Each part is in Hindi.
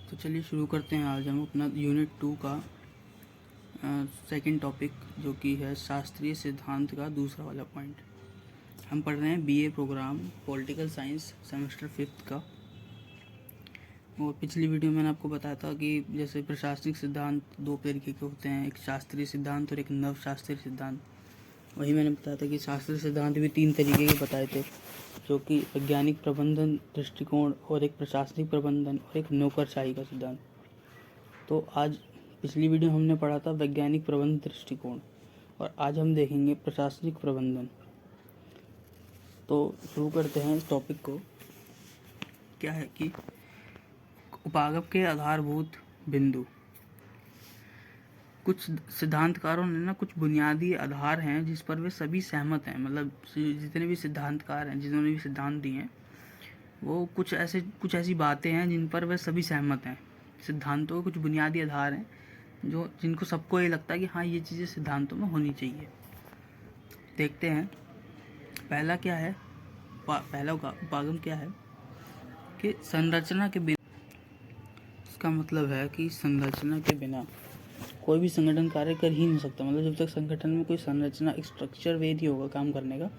तो चलिए शुरू करते हैं। आज हम अपना यूनिट 2 का सेकंड टॉपिक जो कि है शास्त्रीय सिद्धांत का दूसरा वाला पॉइंट। हम पढ़ रहे हैं BA programme political science semester 5 का। और पिछली वीडियो में मैंने आपको बताया था कि जैसे प्रशासनिक सिद्धांत दो तरीके के होते हैं, एक शास्त्रीय सिद्धांत और एक नव शास्त्रीय सिद्धांत। वही मैंने बताया था कि शास्त्रीय सिद्धांत भी 3 तरीके के बताए थे, जो कि वैज्ञानिक प्रबंधन दृष्टिकोण और एक प्रशासनिक प्रबंधन और एक नौकरशाही का सिद्धांत। तो आज पिछली वीडियो हमने पढ़ा था वैज्ञानिक प्रबंधन दृष्टिकोण और आज हम देखेंगे प्रशासनिक प्रबंधन। तो शुरू करते हैं इस टॉपिक को। क्या है कि उपागम के आधारभूत बिंदु। कुछ सिद्धांतकारों ने कुछ बुनियादी आधार हैं जिस पर वे सभी सहमत हैं। मतलब जितने भी सिद्धांतकार हैं, जिन्होंने भी सिद्धांत दिए हैं, वो कुछ ऐसी बातें हैं जिन पर वे सभी सहमत हैं। सिद्धांतों के कुछ बुनियादी आधार हैं जो जिनको सबको ये लगता है कि हाँ, ये चीज़ें सिद्धांतों में होनी चाहिए। देखते हैं पहला क्या है। पहला उपागम क्या है कि संरचना के बिना। इसका मतलब है कि संरचना के बिना कोई भी संगठन कार्य कर ही नहीं सकता। मतलब जब तक संगठन में कोई संरचना, एक स्ट्रक्चर वे नहीं होगा काम करने का,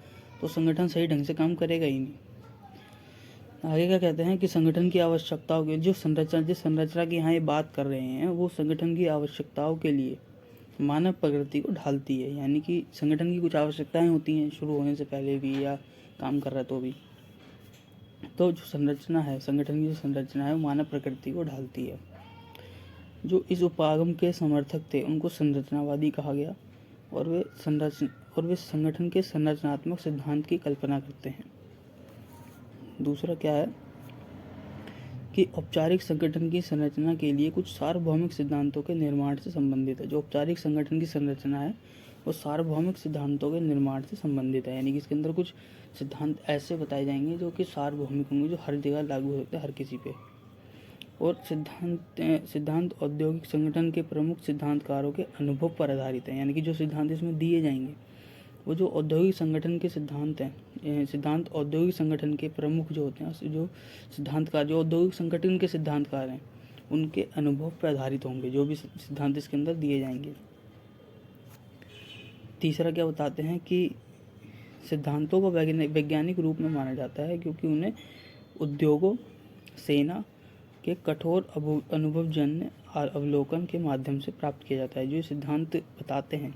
तो संगठन सही ढंग से काम करेगा ही नहीं। आगे क्या कहते हैं कि संगठन की आवश्यकताओं के जिस संरचना की यहाँ ये बात कर रहे हैं, वो संगठन की आवश्यकताओं के लिए मानव प्रकृति को ढालती है। यानी कि संगठन की कुछ आवश्यकताएं होती हैं शुरू होने से पहले भी या काम कर रहा है तो भी। तो जो संरचना है, संगठन की जो संरचना है, वो मानव प्रकृति को ढालती है। जो इस उपागम के समर्थक थे उनको संरचनावादी कहा गया और वे संगठन के संरचनात्मक सिद्धांत की कल्पना करते हैं। दूसरा क्या है कि औपचारिक संगठन की संरचना के लिए कुछ सार्वभौमिक सिद्धांतों के निर्माण से संबंधित है। जो औपचारिक संगठन की संरचना है वो सार्वभौमिक सिद्धांतों के निर्माण से संबंधित है। यानी कि इसके अंदर कुछ सिद्धांत ऐसे बताए जाएंगे जो कि सार्वभौमिक होंगे, जो हर जगह लागू होते हैं, हर किसी पे। और सिद्धांत औद्योगिक संगठन के प्रमुख सिद्धांतकारों के अनुभव पर आधारित है। यानी कि जो सिद्धांत इसमें दिए जाएंगे वो जो औद्योगिक संगठन के सिद्धांत हैं, सिद्धांत औद्योगिक संगठन के प्रमुख जो होते हैं, जो सिद्धांतकार, जो औद्योगिक संगठन के सिद्धांतकार हैं, उनके अनुभव पर आधारित होंगे जो भी सिद्धांत इसके अंदर दिए जाएंगे। तीसरा क्या बताते हैं कि सिद्धांतों को वैज्ञानिक रूप में माना जाता है क्योंकि उन्हें उद्योगों, सेना के कठोर अनुभवजन्य अवलोकन के माध्यम से प्राप्त किया जाता है। जो सिद्धांत बताते हैं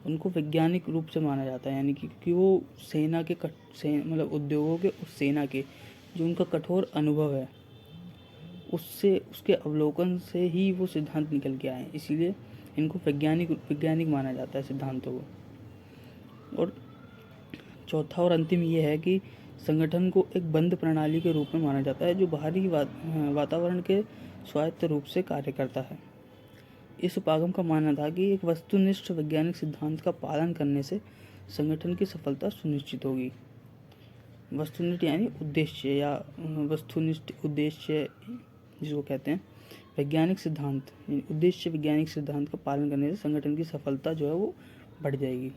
उनको वैज्ञानिक रूप से माना जाता है। यानी कि क्योंकि वो सेना के मतलब उद्योगों के और सेना के जो उनका कठोर अनुभव है, उससे, उसके अवलोकन से ही वो सिद्धांत निकल के आए। इसीलिए इनको वैज्ञानिक माना जाता है सिद्धांतों को। और चौथा और अंतिम ये है कि संगठन को एक बंद प्रणाली के रूप में माना जाता है जो बाहरी वातावरण के स्वायत्त रूप से कार्य करता है। इस उपागम का मानना था कि एक वस्तुनिष्ठ वैज्ञानिक सिद्धांत का पालन करने से संगठन की सफलता सुनिश्चित होगी। वस्तुनिष्ठ यानी उद्देश्य, या वस्तुनिष्ठ उद्देश्य जिसको कहते हैं वैज्ञानिक सिद्धांत, उद्देश्य वैज्ञानिक सिद्धांत का पालन करने से संगठन की सफलता जो है वो बढ़ जाएगी।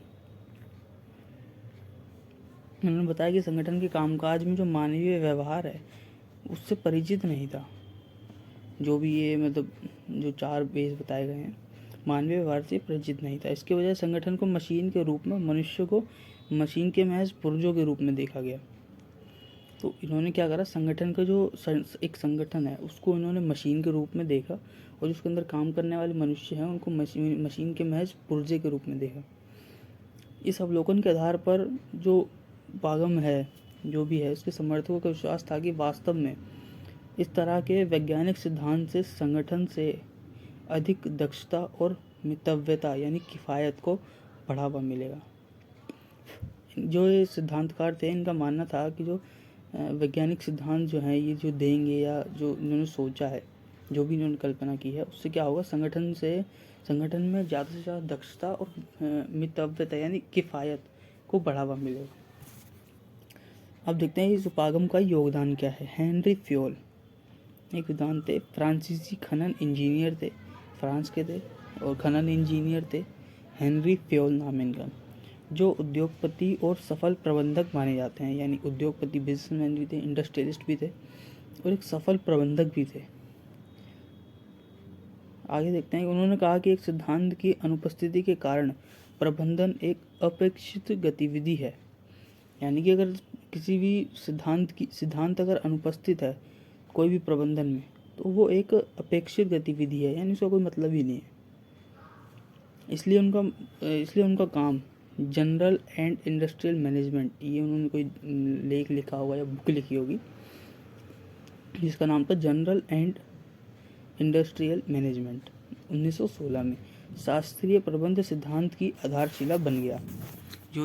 उन्होंने बताया कि संगठन के कामकाज में जो मानवीय व्यवहार है उससे परिचित नहीं था। जो भी ये मतलब जो 4 बेस बताए गए हैं, मानवीय व्यवहार से परिचित नहीं था। इसके वजह संगठन को मशीन के रूप में, मनुष्य को मशीन के महज पुर्जों के रूप में देखा गया। तो इन्होंने क्या करा, संगठन का जो एक संगठन है उसको इन्होंने मशीन के रूप में देखा और उसके अंदर काम करने वाले मनुष्य हैं उनको मशीन के महज पुर्जे के रूप में देखा। इस अवलोकन के आधार पर जो उपागम है, जो भी है, उसके समर्थकों का विश्वास था कि वास्तव में इस तरह के वैज्ञानिक सिद्धांत से संगठन से अधिक दक्षता और मितव्यता यानी किफ़ायत को बढ़ावा मिलेगा। जो ये सिद्धांतकार थे इनका मानना था कि जो वैज्ञानिक सिद्धांत जो हैं ये जो देंगे या जो इन्होंने सोचा है, जो भी इन्होंने कल्पना की है, उससे क्या होगा, संगठन में ज़्यादा से ज़्यादा दक्षता और मितव्यता यानी किफ़ायत को बढ़ावा मिलेगा। अब देखते हैं इस उपागम का योगदान क्या है। हेनरी फ्योल एक विद्वान थे, फ्रांसीसी खनन इंजीनियर थे, फ्रांस के थे और खनन इंजीनियर थे। हेनरी फ्योल नाम इनका, जो उद्योगपति और सफल प्रबंधक माने जाते हैं। यानी उद्योगपति, बिजनेसमैन भी थे, इंडस्ट्रियलिस्ट भी थे और एक सफल प्रबंधक भी थे। आगे देखते हैं। उन्होंने कहा कि एक सिद्धांत की अनुपस्थिति के कारण प्रबंधन एक अपेक्षित गतिविधि है। यानी कि अगर किसी भी सिद्धांत अगर अनुपस्थित है कोई भी प्रबंधन में, तो वो एक अपेक्षित गतिविधि है, यानी उसका कोई मतलब ही नहीं है। इसलिए उनका काम जनरल एंड इंडस्ट्रियल मैनेजमेंट, ये उन्होंने कोई लेख लिखा होगा या बुक लिखी होगी जिसका नाम था जनरल एंड इंडस्ट्रियल मैनेजमेंट, 1916 में शास्त्रीय प्रबंध सिद्धांत की आधारशिला बन गया। जो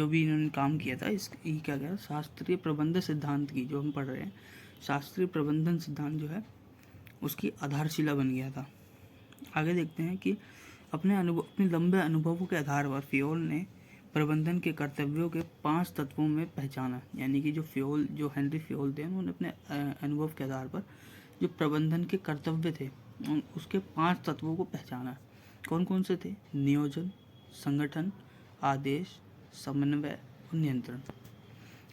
भी इन्होंने काम किया था, ये क्या गया, शास्त्रीय प्रबंध सिद्धांत की, जो हम पढ़ रहे हैं, शास्त्रीय प्रबंधन सिद्धांत जो है उसकी आधारशिला बन गया था। आगे देखते हैं कि अपने लंबे अनुभवों के आधार पर फियोल ने प्रबंधन के कर्तव्यों के 5 तत्वों में पहचाना। यानी कि जो हेनरी फियोल थे, उन्होंने अपने अनुभव के आधार पर जो प्रबंधन के कर्तव्य थे उसके 5 तत्वों को पहचाना। कौन कौन से थे? नियोजन, संगठन, आदेश, समन्वय और नियंत्रण।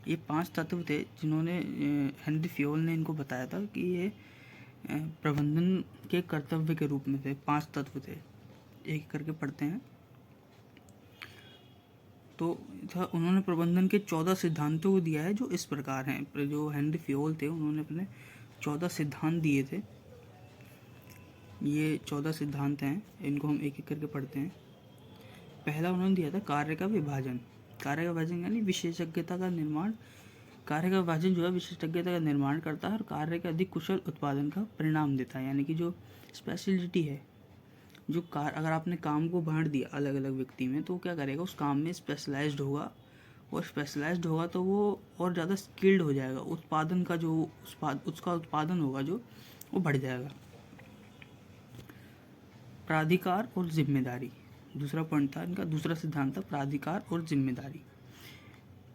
ये 5 तत्व थे जिन्होंने हेनरी फियोल ने इनको बताया था कि ये प्रबंधन के कर्तव्य के रूप में थे। 5 तत्व थे, एक करके पढ़ते हैं। तो उन्होंने प्रबंधन के 14 सिद्धांतों को दिया है, जो इस प्रकार हैं। जो हेनरी फियोल थे, उन्होंने अपने 14 सिद्धांत दिए थे। ये 14 सिद्धांत हैं, इनको हम एक एक करके पढ़ते हैं। पहला उन्होंने दिया था कार्य का विभाजन। कार्य का विभाजन यानी विशेषज्ञता का निर्माण। कार्य का विभाजन जो है विशेषज्ञता का निर्माण करता है और कार्य के अधिक कुशल उत्पादन का परिणाम देता है। यानी कि जो स्पेशलिटी है, अगर आपने काम को बांट दिया अलग अलग व्यक्ति में, तो क्या करेगा, उस काम में स्पेशलाइज्ड होगा, और स्पेशलाइज्ड होगा तो वो और ज़्यादा स्किल्ड हो जाएगा। उत्पादन का जो उसका उत्पादन होगा जो वो बढ़ जाएगा। प्राधिकार और जिम्मेदारी दूसरा पॉइंट था इनका। दूसरा सिद्धांत था प्राधिकार और जिम्मेदारी।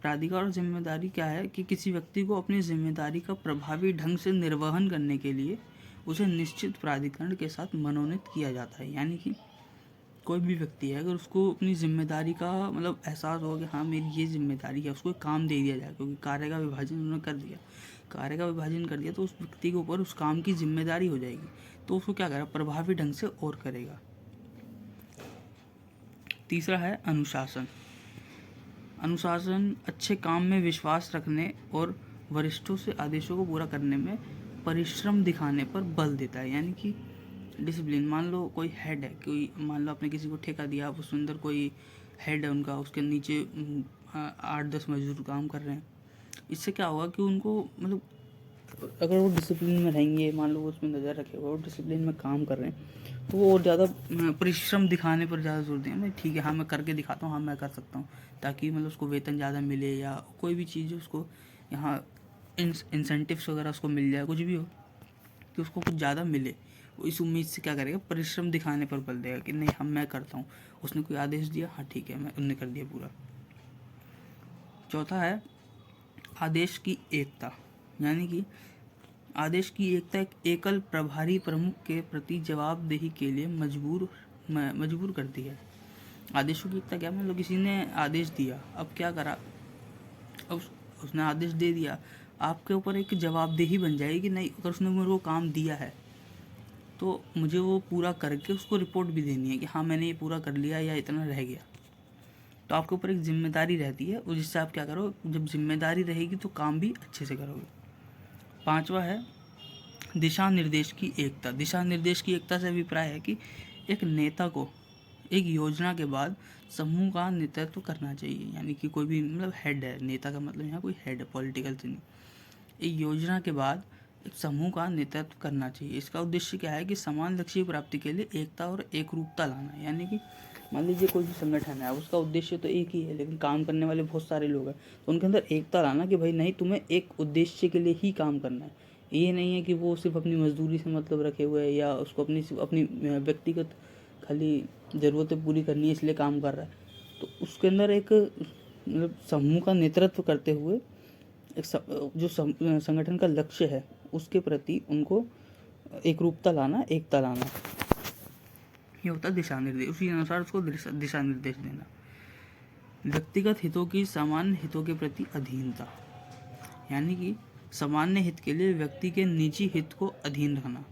प्राधिकार और जिम्मेदारी क्या है कि किसी व्यक्ति को अपनी जिम्मेदारी का प्रभावी ढंग से निर्वहन करने के लिए उसे निश्चित प्राधिकरण के साथ मनोनीत किया जाता है। यानी कि कोई भी व्यक्ति है, अगर उसको अपनी जिम्मेदारी का मतलब एहसास हो कि हाँ मेरी ये जिम्मेदारी है, उसको एक काम दे दिया जाए, क्योंकि कार्य का विभाजन उन्होंने कर दिया। कार्य का विभाजन कर दिया तो उस व्यक्ति के ऊपर उस काम की जिम्मेदारी हो जाएगी, तो उसको क्या करेगा, प्रभावी ढंग से और करेगा। तीसरा है अनुशासन। अनुशासन अच्छे काम में विश्वास रखने और वरिष्ठों से आदेशों को पूरा करने में परिश्रम दिखाने पर बल देता है। यानी कि डिसिप्लिन। मान लो कोई हेड है, मान लो आपने किसी को ठेका दिया, उस अंदर कोई हेड है उनका, उसके नीचे 8-10 मजदूर काम कर रहे हैं। इससे क्या होगा कि उनको मतलब अगर वो डिसिप्लिन में रहेंगे, मान लो वो उसमें नज़र रखे हुए, वो डिसिप्लिन में काम कर रहे हैं, तो वो और ज़्यादा परिश्रम दिखाने पर ज़्यादा जोर दें। मैं ठीक है, हाँ मैं करके दिखाता हूँ, हाँ मैं कर सकता हूँ, ताकि मतलब उसको वेतन ज़्यादा मिले या कोई भी चीज़ उसको यहाँ इंसेंटिव्स वगैरह उसको मिल जाए, कुछ भी हो कि उसको कुछ ज़्यादा मिले। वो इस उम्मीद से क्या करेगा, परिश्रम दिखाने पर बल देगा कि नहीं हम मैं करता हूँ। उसने कोई आदेश दिया, हाँ ठीक है मैं उनने कर दिया पूरा। चौथा है आदेश की एकता। यानी कि आदेश की एकता एक एकल प्रभारी प्रमुख के प्रति जवाबदेही के लिए मजबूर करती है। आदेशों की एकता क्या, मतलब किसी ने आदेश दिया, अब क्या करा, अब उसने आदेश दे दिया, आपके ऊपर एक जवाबदेही बन जाएगी कि नहीं, अगर उसने मेरे को काम दिया है तो मुझे वो पूरा करके उसको रिपोर्ट भी देनी है कि हाँ मैंने ये पूरा कर लिया या इतना रह गया। तो आपके ऊपर एक जिम्मेदारी रहती है, और जिससे आप क्या करो, जब जिम्मेदारी रहेगी तो काम भी अच्छे से करोगे। पांचवा है दिशा निर्देश की एकता। दिशा निर्देश की एकता से अभिप्राय है कि एक नेता को एक योजना के बाद समूह का नेतृत्व करना चाहिए। यानी कि कोई भी मतलब हेड है, नेता का मतलब यहाँ कोई हेड है पॉलिटिकल से नहीं। एक योजना के बाद एक समूह का नेतृत्व करना चाहिए। इसका उद्देश्य क्या है कि समान लक्ष्य प्राप्ति के लिए एकता और एकरूपता लाना। यानी कि मान लीजिए कोई भी संगठन है, उसका उद्देश्य तो एक ही है, लेकिन काम करने वाले बहुत सारे लोग हैं, तो उनके अंदर एकता लाना कि भाई नहीं, तुम्हें एक उद्देश्य के लिए ही काम करना है। ये नहीं है कि वो सिर्फ अपनी मजदूरी से मतलब रखे हुए है, या उसको अपनी व्यक्तिगत खाली ज़रूरतें पूरी करनी है इसलिए काम कर रहा है। तो उसके अंदर एक मतलब समूह का नेतृत्व करते हुए एक जो संगठन का लक्ष्य है उसके प्रति उनको एकरूपता लाना, एकता लाना, ये होता है दिशा निर्देश। उसी अनुसार उसको दिशा निर्देश देना। व्यक्तिगत हितों की सामान्य हितों के प्रति अधीनता। यानी कि सामान्य हित के लिए व्यक्ति के निजी हित को अधीन रखना।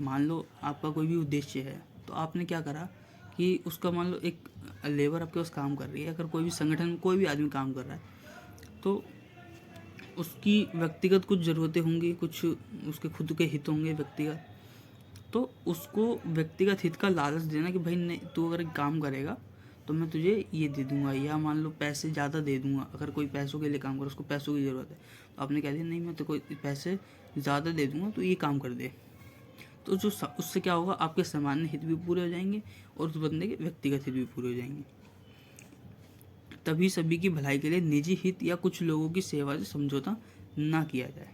मान लो आपका कोई भी उद्देश्य है, तो आपने क्या करा कि उसका, मान लो एक लेबर आपके पास काम कर रही है, अगर कोई भी संगठन में कोई भी आदमी काम कर रहा है, तो उसकी व्यक्तिगत कुछ ज़रूरतें होंगी, कुछ उसके खुद के हित होंगे व्यक्तिगत, तो उसको व्यक्तिगत हित का लालच देना कि भाई नहीं, तू अगर काम करेगा तो मैं तुझे ये दे दूंगा, या मान लो पैसे ज़्यादा दे दूंगा। अगर कोई पैसों के लिए काम कर, उसको पैसों की ज़रूरत है, तो आपने कह दिया नहीं मैं तो कोई पैसे ज़्यादा दे दूंगा, तो ये काम कर दे। तो जो उससे क्या होगा, आपके सामान्य हित भी पूरे हो जाएंगे और उस बंदे के व्यक्तिगत हित भी पूरे हो जाएंगे। तभी सभी की भलाई के लिए निजी हित या कुछ लोगों की सेवा से समझौता ना किया जाए।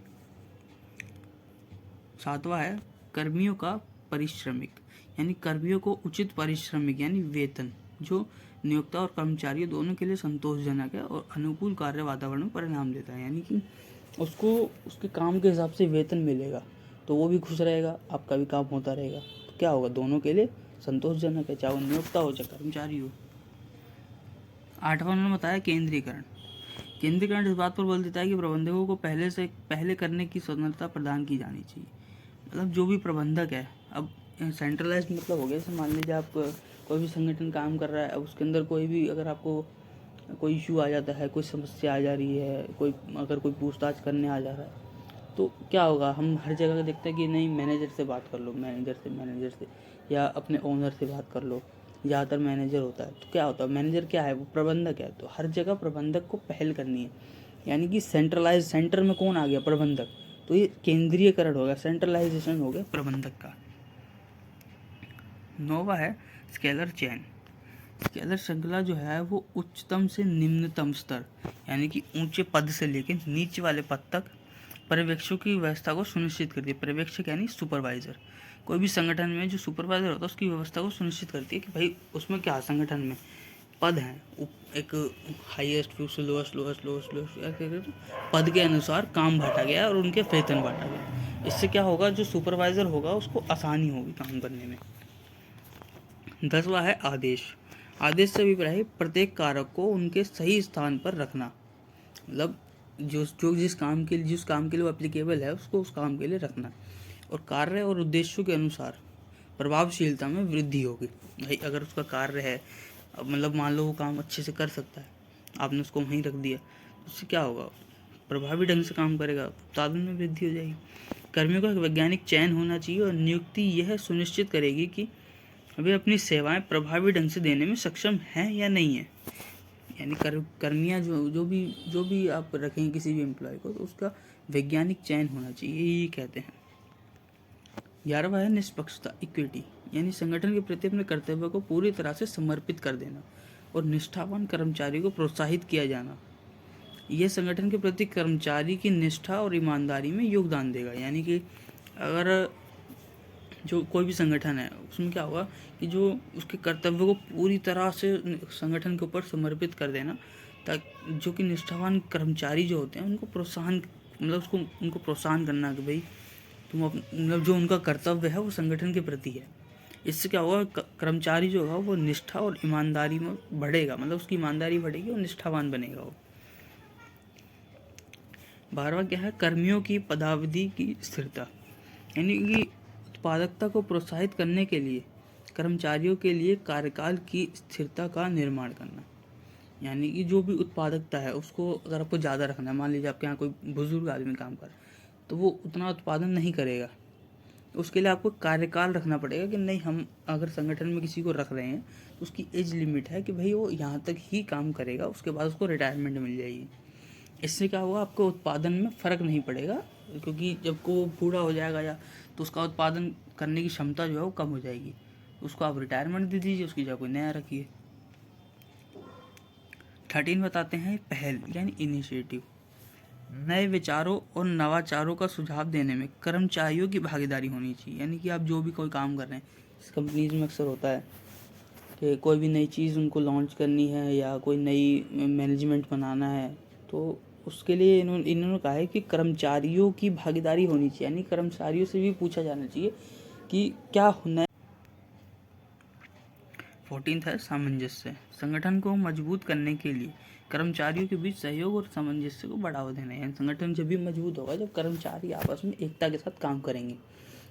7वां है कर्मियों का परिश्रमिक, यानी कर्मियों को उचित पारिश्रमिक यानी वेतन जो नियोक्ता और कर्मचारियों दोनों के लिए संतोषजनक है और अनुकूल कार्य वातावरण में परिणाम देता है। यानी कि उसको उसके काम के हिसाब से वेतन मिलेगा, तो वो भी खुश रहेगा, आपका भी काम होता रहेगा, तो क्या होगा, दोनों के लिए संतोषजनक है, चाहे वो नियोक्ता हो चाहे कर्मचारी हो। 8वां उन्होंने बताया केंद्रीकरण। केंद्रीकरण इस बात पर बल देता है कि प्रबंधकों को पहले करने की स्वतंत्रता प्रदान की जानी चाहिए। मतलब जो भी प्रबंधक है, अब सेंट्रलाइज्ड मतलब हो गया, जैसे मान लीजिए आप कोई भी संगठन काम कर रहा है, अब उसके अंदर कोई भी अगर आपको कोई इशू आ जाता है, कोई समस्या आ जा रही है, कोई अगर कोई पूछताछ करने आ जा रहा है, तो क्या होगा, हम हर जगह देखते हैं कि नहीं मैनेजर से बात कर लो, मैनेजर से या अपने ओनर से बात कर लो। ज़्यादातर मैनेजर होता है, तो क्या होता है, मैनेजर क्या है, वो प्रबंधक है, तो हर जगह प्रबंधक को पहल करनी है। यानी कि सेंटर में कौन आ गया, प्रबंधक, तो ये केंद्रीयकरण हो गया, सेंट्रलाइजेशन हो गया प्रबंधक का। 9वां है स्केलर चेन। स्केलर श्रृंखला जो है वो उच्चतम से निम्नतम स्तर, यानी कि ऊंचे पद से लेकर नीचे वाले पद तक पर्यवेक्षकों की व्यवस्था को सुनिश्चित करती है। पर्यवेक्षक यानी सुपरवाइजर, कोई भी संगठन में जो सुपरवाइजर होता है उसकी व्यवस्था को सुनिश्चित करती है कि भाई उसमें क्या संगठन में पद हैं, एक हाईएस्ट फिर से लोएस्ट पद के अनुसार काम बांटा गया और उनके वेतन बांटा गया। इससे क्या होगा, जो सुपरवाइजर होगा उसको आसानी होगी काम करने में। 10वां है आदेश। आदेश से अभिप्राय है प्रत्येक कारक को उनके सही स्थान पर रखना, मतलब जो जिस काम के लिए वो एप्लीकेबल है उसको उस काम के लिए रखना, और कार्य और उद्देश्यों के अनुसार प्रभावशीलता में वृद्धि होगी। भाई अगर उसका कार्य है, मतलब मान लो वो काम अच्छे से कर सकता है, आपने उसको वहीं रख दिया, उससे क्या होगा, प्रभावी ढंग से काम करेगा, उत्पादन में वृद्धि हो जाएगी। कर्मियों का वैज्ञानिक चयन होना चाहिए और नियुक्ति यह सुनिश्चित करेगी कि वे अपनी सेवाएं प्रभावी ढंग से देने में सक्षम हैं या नहीं है। यानी कर्मियाँ जो भी आप रखेंगे किसी भी एम्प्लॉय को, तो उसका वैज्ञानिक चयन होना चाहिए, ये कहते हैं। 11वां है निष्पक्षता, इक्विटी, यानी संगठन के प्रति अपने कर्तव्य को पूरी तरह से समर्पित कर देना और निष्ठावान कर्मचारियों को प्रोत्साहित किया जाना। यह संगठन के प्रति कर्मचारी की निष्ठा और ईमानदारी में योगदान देगा। यानी कि अगर जो कोई भी संगठन है उसमें क्या होगा कि जो उसके कर्तव्य को पूरी तरह से संगठन के ऊपर समर्पित कर देना, ताकि जो कि निष्ठावान कर्मचारी जो होते हैं उनको प्रोत्साहन, मतलब उनको प्रोत्साहन करना कि भाई तुम मतलब जो उनका कर्तव्य है वो संगठन के प्रति है। इससे क्या होगा, कर्मचारी जो होगा वो निष्ठा और ईमानदारी में बढ़ेगा, मतलब उसकी ईमानदारी बढ़ेगी और निष्ठावान बनेगा वो। 12वां क्या है, कर्मियों की पदावधि की स्थिरता, यानी कि उत्पादकता को प्रोत्साहित करने के लिए कर्मचारियों के लिए कार्यकाल की स्थिरता का निर्माण करना। यानी कि जो भी उत्पादकता है उसको अगर आपको ज़्यादा रखना है, मान लीजिए आपके यहाँ कोई बुजुर्ग आदमी काम कर, तो वो उतना उत्पादन नहीं करेगा, उसके लिए आपको कार्यकाल रखना पड़ेगा कि नहीं, हम अगर संगठन में किसी को रख रहे हैं तो उसकी एज लिमिट है कि भाई वो यहाँ तक ही काम करेगा, उसके बाद उसको रिटायरमेंट मिल जाएगी। इससे क्या होगा, आपको उत्पादन में फ़र्क नहीं पड़ेगा, क्योंकि जब को बूढ़ा हो जाएगा या तो उसका उत्पादन करने की क्षमता जो है वो कम हो जाएगी, उसको आप रिटायरमेंट दे दीजिए, उसकी जगह कोई नया रखिए। 13 बताते हैं पहल यानी इनिशिएटिव, नए विचारों और नवाचारों का सुझाव देने में कर्मचारियों की भागीदारी होनी चाहिए। यानी कि आप जो भी कोई काम कर रहे हैं, इस कंपनीज में अक्सर होता है कि कोई भी नई चीज़ उनको लॉन्च करनी है या कोई नई मैनेजमेंट बनाना है, तो उसके लिए इन्होंने कहा है कि कर्मचारियों की भागीदारी होनी चाहिए, यानी कर्मचारियों से भी पूछा जाना चाहिए कि क्या होना है। 14 है सामंजस्य, संगठन को मजबूत करने के लिए कर्मचारियों के बीच सहयोग और सामंजस्य को बढ़ावा देना है। संगठन जब भी मजबूत होगा जब कर्मचारी आपस में एकता के साथ काम करेंगे।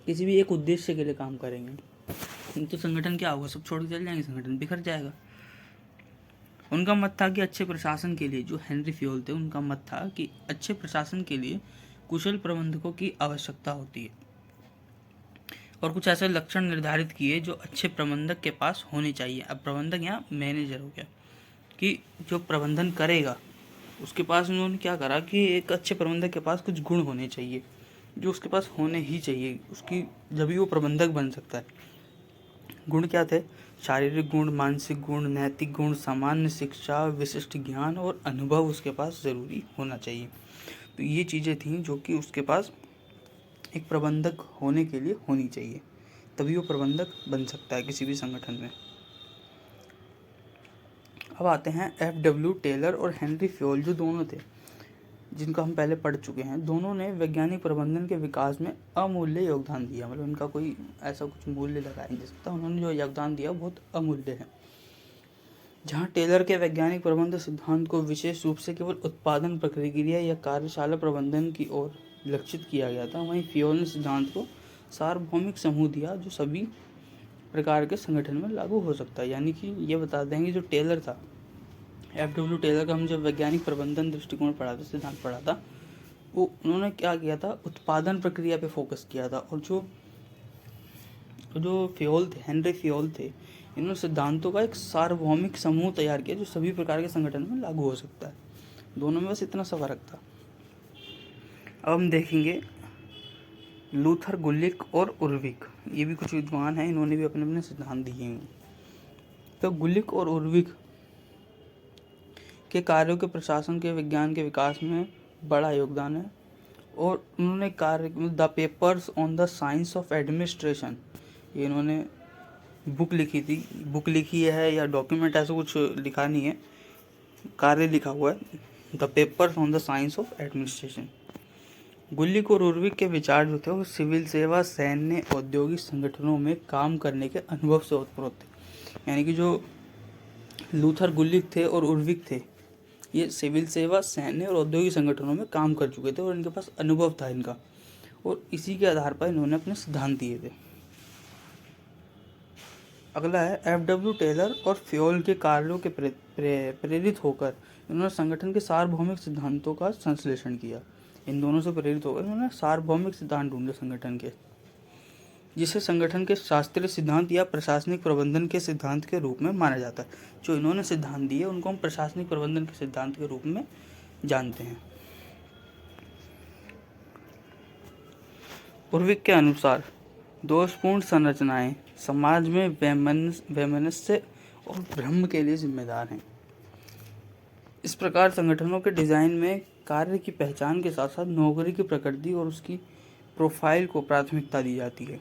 किसी भी एक उद्देश्य के लिए काम करेंगे तो संगठन क्या होगा, सब छोड़ के चल जाएंगे, संगठन बिखर जाएगा। उनका मत था कि अच्छे प्रशासन के लिए, जो हेनरी फ्योल थे उनका मत था कि अच्छे प्रशासन के लिए कुशल प्रबंधकों की आवश्यकता होती है और कुछ ऐसे लक्षण निर्धारित किए जो अच्छे प्रबंधक के पास होने चाहिए। अब प्रबंधक यहाँ मैनेजर हो गया कि जो प्रबंधन करेगा उसके पास उन्होंने क्या करा कि एक अच्छे प्रबंधक के पास कुछ गुण होने चाहिए जो उसके पास होने ही चाहिए, उसकी जब भी वो प्रबंधक बन सकता है। गुण क्या थे? शारीरिक गुण, मानसिक गुण, नैतिक गुण, सामान्य शिक्षा, विशिष्ट ज्ञान और अनुभव उसके पास ज़रूरी होना चाहिए। तो ये चीज़ें थीं जो कि उसके पास एक प्रबंधक होने के लिए होनी चाहिए, तभी वो प्रबंधक बन सकता है किसी भी संगठन में। अब आते हैं F.W. टेलर और हेनरी फ्योल, जो दोनों थे जिनका हम पहले पढ़ चुके हैं। दोनों ने वैज्ञानिक प्रबंधन के विकास में अमूल्य योगदान दिया, मतलब उनका कोई ऐसा कुछ मूल्य लगाया नहीं जा सकता, उन्होंने जो योगदान दिया बहुत अमूल्य है। जहाँ टेलर के वैज्ञानिक प्रबंध सिद्धांत को विशेष रूप से केवल उत्पादन प्रक्रिया या कार्यशाला प्रबंधन की ओर लक्षित किया गया था, वहीं फ्योल ने सिद्धांत को सार्वभौमिक समूह दिया जो सभी प्रकार के संगठन में लागू हो सकता है। यानी कि ये बता देंगे जो टेलर था, F.W. टेलर का हम जब वैज्ञानिक प्रबंधन दृष्टिकोण पढ़ा था, सिद्धांत पढ़ा था, वो उन्होंने क्या किया था, उत्पादन प्रक्रिया पे फोकस किया था। और जो फ्योल थे, हेनरी फ्योल थे, इन्होंने सिद्धांतों का एक सार्वभौमिक समूह तैयार किया जो सभी प्रकार के संगठन में लागू हो सकता है। दोनों में बस इतना सा फर्क था। अब हम देखेंगे लूथर, गुलिक और उर्विक, ये भी कुछ विद्वान हैं, इन्होंने भी अपने अपने सिद्धांत दिए हैं। तो गुलिक और उर्विक के कार्यों के प्रशासन के विज्ञान के विकास में बड़ा योगदान है और उन्होंने the papers on the science of administration, ये इन्होंने बुक लिखी थी, बुक लिखी है या डॉक्यूमेंट ऐसा कुछ लिखा नहीं है, कार्य लिखा हुआ है, the papers on the science of administration. Gulick और उर्विक के विचार जो थे वो सिविल सेवा, सैन्य, औद्योगिक संगठनों में काम करने के अनुभव से ओतप्रोत थे। यानी कि जो लूथर, गुलिक थे और उर्विक थे, ये सिविल सेवा, सैन्य और औद्योगिक संगठनों में काम कर चुके थे और इनके पास अनुभव था इनका, और इसी के आधार पर इन्होंने अपने सिद्धांत दिए थे। अगला है F.W. टेलर और फ्योल के कार्यों के प्रेरित होकर इन्होंने संगठन के सार्वभौमिक सिद्धांतों का संश्लेषण किया। इन दोनों से प्रेरित होकर इन्होंने सार्वभौमिक सिद्धांत ढूंढे संगठन के, जिसे संगठन के शास्त्रीय सिद्धांत या प्रशासनिक प्रबंधन के सिद्धांत के रूप में माना जाता है। जो इन्होंने सिद्धांत दिए उनको हम प्रशासनिक प्रबंधन के सिद्धांत के रूप में जानते हैं। उर्विक के अनुसार दोषपूर्ण संरचनाएं समाज में वैमनस्य और भ्रम के लिए जिम्मेदार हैं। इस प्रकार संगठनों के डिजाइन में कार्य की पहचान के साथ साथ नौकरी की प्रकृति और उसकी प्रोफाइल को प्राथमिकता दी जाती है।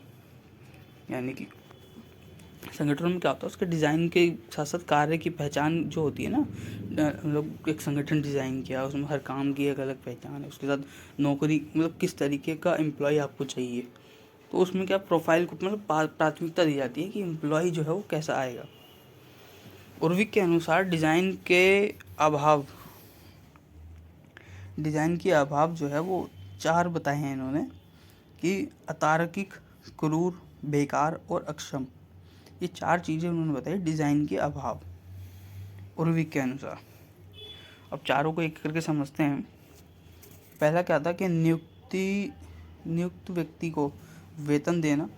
यानी कि संगठनों में क्या होता है, उसके डिज़ाइन के साथ साथ कार्य की पहचान जो होती है ना, हम लोग एक संगठन डिज़ाइन किया, उसमें हर काम की एक अलग पहचान है, उसके साथ नौकरी मतलब किस तरीके का एम्प्लॉय आपको चाहिए, तो उसमें क्या प्रोफाइल को मतलब प्राथमिकता दी जाती है कि एम्प्लॉय जो है वो कैसा आएगा। उर्विक के अनुसार डिज़ाइन के अभाव जो है वो 4 बताए हैं इन्होंने कि अतार्किक, क्रूर, बेकार और अक्षम, ये 4 चीज़ें उन्होंने बताई डिज़ाइन के अभाव उर्विक के अनुसार। अब चारों को एक करके समझते हैं। पहला क्या था कि नियुक्त व्यक्ति को वेतन देना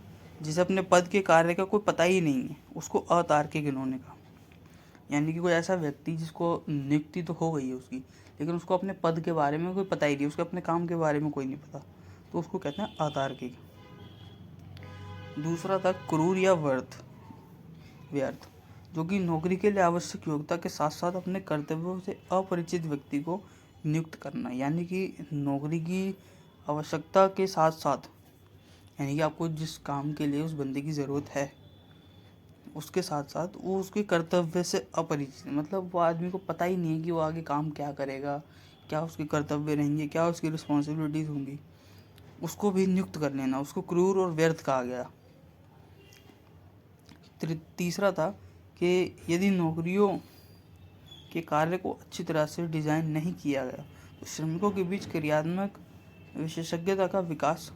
जिसे अपने पद के कार्य का कोई पता ही नहीं है, उसको अतार्किक इन्होंने कहा। यानी कि कोई ऐसा व्यक्ति जिसको नियुक्ति तो हो गई है उसकी, लेकिन उसको अपने पद के बारे में कोई पता ही नहीं, उसको अपने काम के बारे में कोई नहीं पता, तो उसको कहते हैं अतार्किक। दूसरा था क्रूर या व्यर्थ, जो कि नौकरी के लिए आवश्यक योग्यता के साथ साथ अपने कर्तव्यों से अपरिचित व्यक्ति को नियुक्त करना। यानी कि नौकरी की आवश्यकता के साथ साथ, यानी कि आपको जिस काम के लिए उस बंदे की ज़रूरत है उसके साथ साथ वो उसके कर्तव्य से अपरिचित, मतलब वो आदमी को पता ही नहीं है कि वो आगे काम क्या करेगा, क्या उसके कर्तव्य रहेंगे, क्या उसकी रिस्पॉन्सिबिलिटीज़ होंगी, उसको भी नियुक्त कर लेना, उसको क्रूर और व्यर्थ कहा गया। तीसरा था कि यदि नौकरियों के कार्य को अच्छी तरह से डिज़ाइन नहीं किया गया तो श्रमिकों के बीच क्रियात्मक विशेषज्ञता का विकास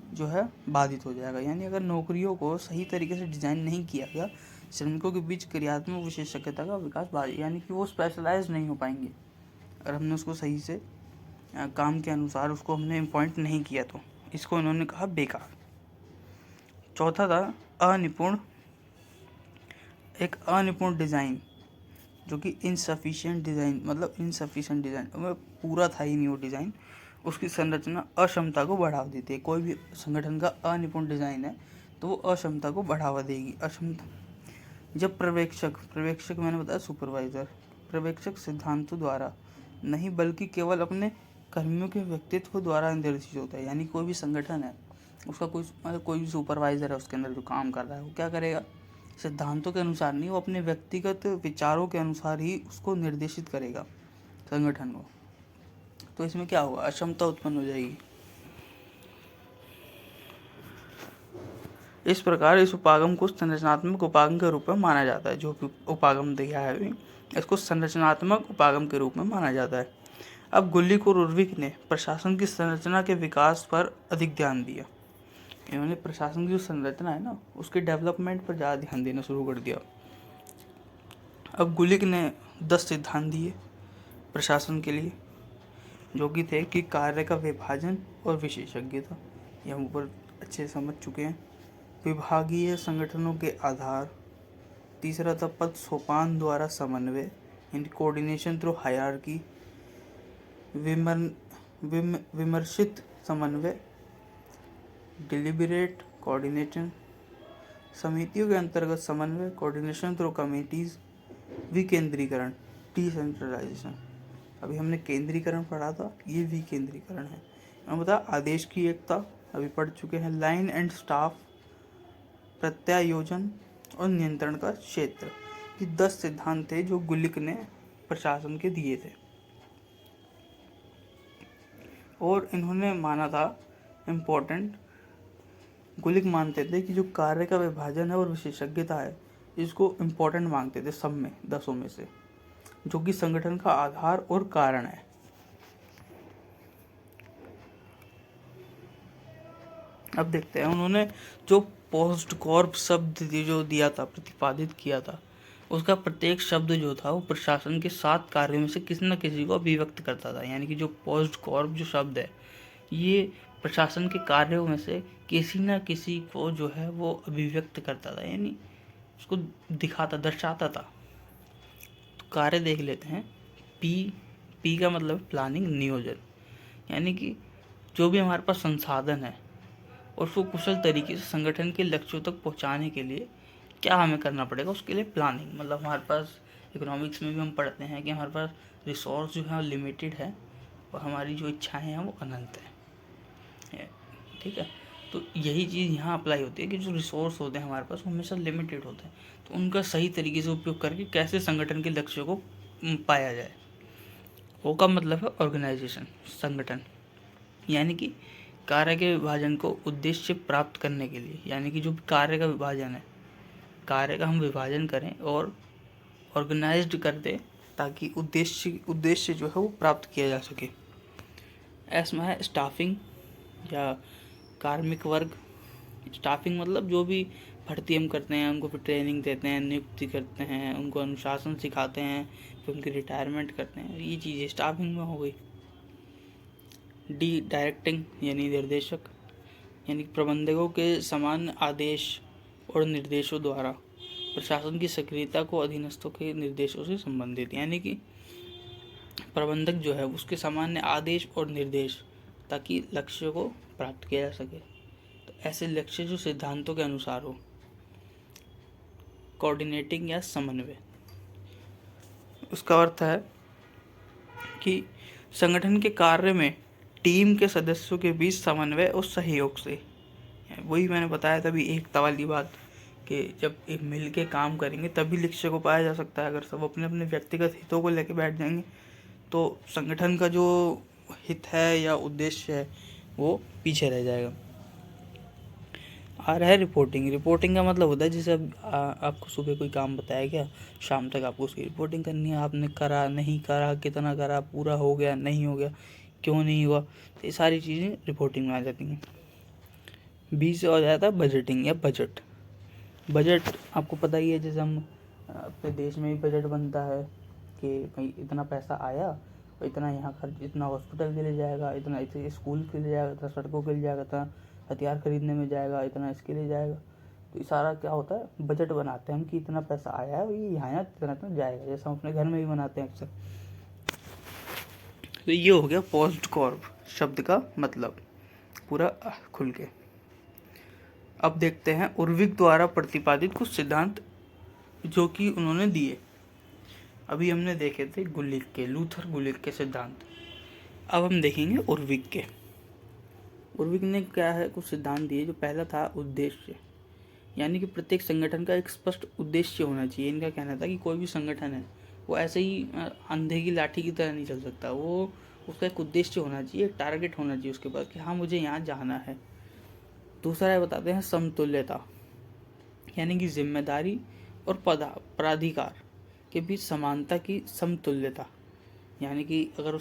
जो है बाधित हो जाएगा। यानी अगर नौकरियों को सही तरीके से डिज़ाइन नहीं किया गया, श्रमिकों के बीच क्रियात्मक विशेषज्ञता का विकास बाधित, यानी कि वो स्पेशलाइज नहीं हो पाएंगे अगर हमने उसको सही से काम के अनुसार उसको हमने पॉइंट नहीं किया तो। इसको इन्होंने कहा बेकार। चौथा था अनिपुण, एक अनिपुण डिज़ाइन, जो कि इनसफिशिएंट डिज़ाइन, मतलब इनसफिशिएंट डिज़ाइन, पूरा था ही नहीं वो डिज़ाइन। उसकी संरचना अक्षमता को बढ़ावा देती है। कोई भी संगठन का अनिपुण डिज़ाइन है तो वो अक्षमता को बढ़ावा देगी। अक्षमता, जब पर्यवेक्षक मैंने बताया सुपरवाइज़र, पर्यवेक्षक सिद्धांतों द्वारा नहीं बल्कि केवल अपने कर्मियों के व्यक्तित्व द्वारा निर्देशित होता है। यानी कोई भी संगठन है, उसका कोई भी सुपरवाइज़र है, उसके अंदर जो काम कर रहा है वो क्या करेगा, सिद्धांतों के अनुसार नहीं, वो अपने व्यक्तिगत विचारों के अनुसार ही उसको निर्देशित करेगा संगठन को। तो इसमें क्या होगा, अक्षमता उत्पन्न हो जाएगी। इस प्रकार इस उपागम को संरचनात्मक उपागम के रूप में माना जाता है। जो भी उपागम दिया है इसको संरचनात्मक उपागम के रूप में माना जाता है। अब गुल्लिक और उर्विक ने प्रशासन की संरचना के विकास पर अधिक ध्यान दिया। इन्होंने प्रशासन की जो संरचना है ना, उसके डेवलपमेंट पर ज़्यादा ध्यान देना शुरू कर दिया। अब गुल्लिक ने 10 सिद्धांत दिए प्रशासन के लिए, जो कि थे कि कार्य का विभाजन और विशेषज्ञता, ये हम ऊपर अच्छे समझ चुके हैं। विभागीय संगठनों के आधार। तीसरा था पद सोपान द्वारा समन्वय, यानी कोऑर्डिनेशन थ्रू हायरार्की। विमर्शित समन्वय, डिलिबरेट कोऑर्डिनेशन। समितियों के अंतर्गत समन्वय, कोऑर्डिनेशन थ्रू कमेटीज। विकेंद्रीकरण, डिसेंट्रलाइजेशन। अभी हमने केंद्रीकरण पढ़ा था, ये विकेंद्रीकरण है। हम बता आदेश की एकता अभी पढ़ चुके हैं। लाइन एंड स्टाफ, प्रत्यायोजन और नियंत्रण का क्षेत्र। ये 10 सिद्धांत थे जो गुल्लिक ने प्रशासन के दिए थे, और इन्होंने माना था इम्पोर्टेंट, गुल्लिक मानते थे कि जो कार्य का विभाजन है और विशेषज्ञता है, इसको इम्पोर्टेंट मानते थे सब में, 10 में से, जो कि संगठन का आधार और कारण है। अब देखते हैं उन्होंने जो पोस्ट कॉर्प शब्द जो दिया था, प्रतिपादित किया था, उसका प्रत्येक शब्द जो था वो प्रशासन के 7 कार्यों में से किसी न किसी को अभिव्यक्त करता था। यानी कि जो पोस्ट कॉर्प जो शब्द है, ये प्रशासन के कार्यों में से किसी न किसी को जो है वो अभिव्यक्त करता था, यानी उसको दिखाता, दर्शाता था। तो कार्य देख लेते हैं। पी का मतलब प्लानिंग, नियोजन, यानी कि जो भी हमारे पास संसाधन है और उसको कुशल तरीके से संगठन के लक्ष्यों तक पहुंचाने के लिए क्या हमें करना पड़ेगा, उसके लिए प्लानिंग। मतलब हमारे पास इकोनॉमिक्स में भी हम पढ़ते हैं कि हमारे पास रिसोर्स जो है वो लिमिटेड है और हमारी जो इच्छाएं हैं वो अनंत है। ठीक है, तो यही चीज़ यहाँ अप्लाई होती है कि जो रिसोर्स होते हैं हमारे पास वो हमेशा लिमिटेड होते हैं, तो उनका सही तरीके से उपयोग करके कैसे संगठन के लक्ष्यों को पाया जाए। वो का मतलब है ऑर्गेनाइजेशन, संगठन, यानी कि कार्य के विभाजन को उद्देश्य प्राप्त करने के लिए, यानी कि जो कार्य का विभाजन है, कार्य का हम विभाजन करें और ऑर्गेनाइज्ड कर दें ताकि उद्देश्य जो है वो प्राप्त किया जा सके। ऐसा है स्टाफिंग या कार्मिक वर्ग। स्टाफिंग मतलब जो भी भर्ती हम करते हैं उनको फिर ट्रेनिंग देते हैं, नियुक्ति करते हैं, उनको अनुशासन सिखाते हैं, फिर उनकी रिटायरमेंट करते हैं, ये चीज़ें स्टाफिंग में हो गई। डी डायरेक्टिंग यानी निर्देशक, यानी प्रबंधकों के समान आदेश और निर्देशों द्वारा प्रशासन की सक्रियता को अधीनस्थों के निर्देशों से संबंधित, यानी कि प्रबंधक जो है उसके सामान्य आदेश और निर्देश ताकि लक्ष्य को प्राप्त किया जा सके। तो ऐसे लक्ष्य जो सिद्धांतों के अनुसार हो। कोऑर्डिनेटिंग या समन्वय, उसका अर्थ है कि संगठन के कार्य में टीम के सदस्यों के बीच समन्वय और सहयोग से, वही मैंने बताया तभी एकता वाली बात कि जब एक मिल के काम करेंगे तभी लक्ष्य को पाया जा सकता है। अगर सब अपने अपने व्यक्तिगत हितों को लेकर बैठ जाएंगे तो संगठन का जो हित है या उद्देश्य है वो पीछे रह जाएगा। आ रहा है रिपोर्टिंग का मतलब होता है जैसे अब आपको सुबह कोई काम बताया गया, शाम तक आपको उसकी रिपोर्टिंग करनी है। आपने करा, नहीं करा, कितना करा, पूरा हो गया, नहीं हो गया, क्यों नहीं हुआ, तो ये सारी चीज़ें रिपोर्टिंग में आ जाती हैं। बी से हो जाता है बजटिंग या बजट। बजट आपको पता ही है, जैसे हम अपने देश में भी बजट बनता है कि भाई इतना पैसा आया और इतना यहाँ खर्च, इतना हॉस्पिटल के लिए जाएगा, इतना इसे स्कूल के लिए जाएगा, इतना सड़कों के लिए जाएगा, इतना हथियार खरीदने में जाएगा, इतना इसके लिए जाएगा। तो ये सारा क्या होता है, बजट बनाते हैं हम कि इतना पैसा आया है, ये यहाँ इतना इतना जाएगा, जैसे हम अपने घर में भी बनाते हैं अक्सर। तो ये हो गया पोस्ट कॉर्प शब्द का मतलब पूरा खुल के। अब देखते हैं उर्विक द्वारा प्रतिपादित कुछ सिद्धांत जो कि उन्होंने दिए। अभी हमने देखे थे गुलिक के, लूथर गुलिक के सिद्धांत। अब हम देखेंगे उर्विक के। उर्विक ने क्या है कुछ सिद्धांत दिए। जो पहला था उद्देश्य, यानी कि प्रत्येक संगठन का एक स्पष्ट उद्देश्य होना चाहिए। इनका कहना था कि कोई भी संगठन है वो ऐसे ही अंधे की लाठी की तरह नहीं चल सकता, वो उसका एक उद्देश्य होना चाहिए, एक टारगेट होना चाहिए उसके पास कि हाँ मुझे यहाँ जाना है। दूसरा है बताते हैं समतुल्यता, यानी कि जिम्मेदारी और प्राधिकार के बीच समानता की समतुल्यता, यानी कि अगर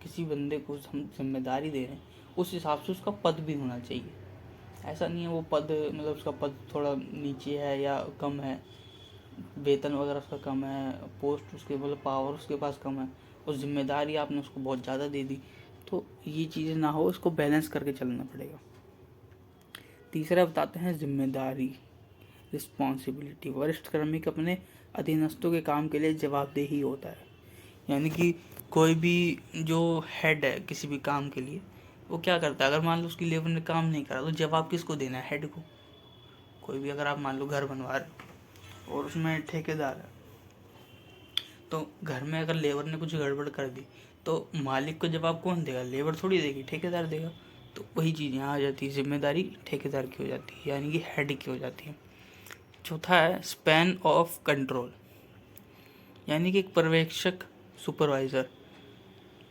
किसी बंदे को हम जिम्मेदारी दे रहे हैं उस हिसाब से उसका पद भी होना चाहिए। ऐसा नहीं है वो पद मतलब उसका पद थोड़ा नीचे है या कम है, वेतन वगैरह उसका कम है, पोस्ट उसके मतलब पावर उसके पास कम है और जिम्मेदारी आपने उसको बहुत ज़्यादा दे दी। तो ये चीज़ें ना हो, इसको बैलेंस करके चलना पड़ेगा। तीसरा बताते हैं जिम्मेदारी, रिस्पॉन्सिबिलिटी। वरिष्ठ कार्मिक अपने अधीनस्थों के काम के लिए जवाबदेही होता है, यानी कि कोई भी जो हेड है किसी भी काम के लिए वो क्या करता है, अगर मान लो उसकी लेबर ने काम नहीं करा तो जवाब किसको देना है, हेड को। कोई भी अगर आप मान लो घर बनवा रहे और उसमें ठेकेदार है, तो घर में अगर लेबर ने कुछ गड़बड़ कर दी तो मालिक को जवाब कौन देगा, लेबर थोड़ी देगी, ठेकेदार देगा। तो वही चीज़ यहाँ आ जाती है, जिम्मेदारी ठेकेदार की हो जाती है, यानी कि हेड की हो जाती है। चौथा है स्पैन ऑफ कंट्रोल, यानी कि एक पर्यवेक्षक सुपरवाइजर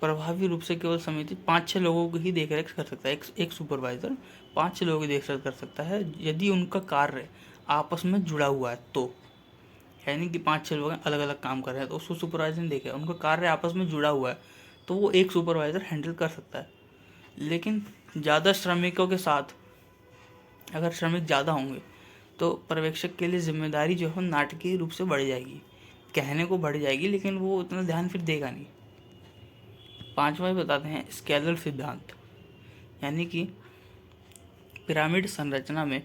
प्रभावी रूप से केवल समिति 5-6 लोगों की ही देखरेख कर सकता है। एक सुपरवाइजर 5-6 लोगों की देखरेख कर सकता है यदि उनका कार्य आपस में जुड़ा हुआ है तो, यानी कि 5-6 लोग अलग अलग काम कर रहे हैं तो उसको सुपरवाइजर ने देखा उनका कार्य आपस में जुड़ा हुआ है तो वो एक सुपरवाइजर हैंडल कर सकता है। लेकिन ज़्यादा श्रमिकों के साथ अगर श्रमिक ज़्यादा होंगे तो पर्यवेक्षक के लिए जिम्मेदारी जो है नाटकीय रूप से बढ़ जाएगी, कहने को बढ़ जाएगी लेकिन वो उतना ध्यान फिर देगा नहीं। पांचवा बताते हैं स्केलर सिद्धांत, यानी कि पिरामिड संरचना में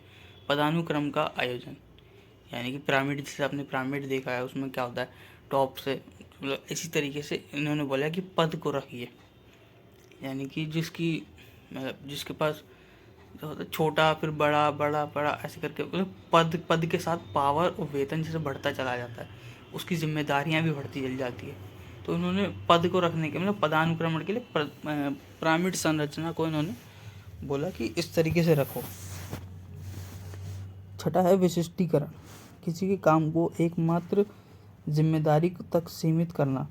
पदानुक्रम का आयोजन, यानी कि पिरामिड जैसे आपने पिरामिड देखा है उसमें क्या होता है टॉप से, मतलब इसी तरीके से इन्होंने बोला कि पद को रखिए, यानी कि जिसकी मतलब जिसके पास जो होता है छोटा फिर बड़ा बड़ा बड़ा ऐसे करके मतलब पद के साथ पावर और वेतन जैसे बढ़ता चला जाता है उसकी जिम्मेदारियां भी बढ़ती चली जाती है। तो इन्होंने पद को रखने के मतलब पदानुक्रमण के लिए पिरामिड संरचना को इन्होंने बोला कि इस तरीके से रखो। छठा है विशिष्टीकरण, किसी के काम को एकमात्र जिम्मेदारी तक सीमित करना,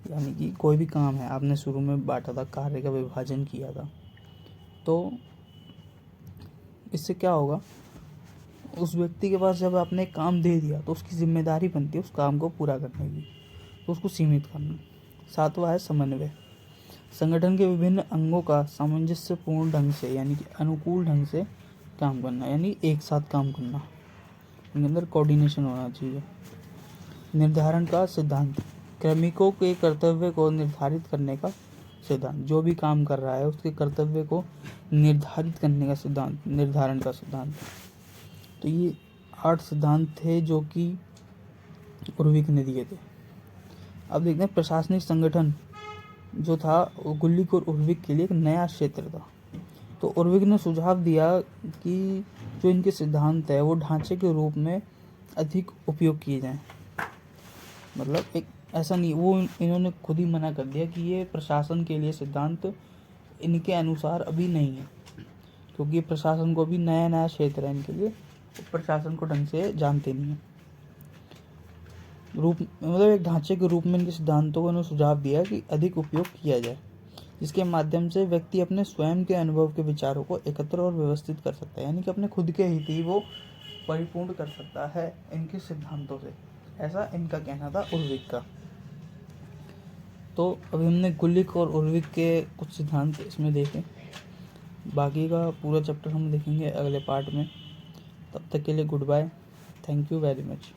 यानी कि कोई भी काम है आपने शुरू में बांटा था, कार्य का विभाजन किया था, तो इससे क्या होगा उस व्यक्ति के पास जब आपने काम दे दिया तो उसकी जिम्मेदारी बनती है उस काम को पूरा करने की, तो उसको सीमित करना। सातवां है समन्वय, संगठन के विभिन्न अंगों का सामंजस्यपूर्ण ढंग से यानी कि अनुकूल ढंग से काम करना, यानी एक साथ काम करना, उनके अंदर कोऑर्डिनेशन होना चाहिए। निर्धारण का सिद्धांत, कार्मिकों के कर्तव्य को निर्धारित करने का सिद्धांत, जो भी काम कर रहा है उसके कर्तव्य को निर्धारित करने का सिद्धांत, निर्धारण का सिद्धांत। तो ये 8 सिद्धांत थे जो कि उर्विक ने दिए थे। अब देखते हैं प्रशासनिक संगठन जो था गुलिक और उर्विक के लिए एक नया क्षेत्र था। तो उर्विक ने सुझाव दिया कि जो इनके सिद्धांत है वो ढांचे के रूप में अधिक उपयोग किए जाएं, मतलब एक ऐसा नहीं, वो इन्होंने खुद ही मना कर दिया कि ये प्रशासन के लिए सिद्धांत इनके अनुसार अभी नहीं है, क्योंकि प्रशासन को भी नया नया क्षेत्र है इनके लिए, प्रशासन को ढंग से जानते नहीं है। रूप मतलब एक ढांचे के रूप में इनके सिद्धांतों को इन्होंने सुझाव दिया कि अधिक उपयोग किया जाए, जिसके माध्यम से व्यक्ति अपने स्वयं के अनुभव के विचारों को एकत्र और व्यवस्थित कर सकता है, यानी कि अपने खुद के हित ही वो परिपूर्ण कर सकता है इनके सिद्धांतों से, ऐसा इनका कहना था उर्विक का। तो अभी हमने गुलिक और उर्विक के कुछ सिद्धांत इसमें देखे। बाकी का पूरा चैप्टर हम देखेंगे अगले पार्ट में। तब तक के लिए goodbye. Thank you very much.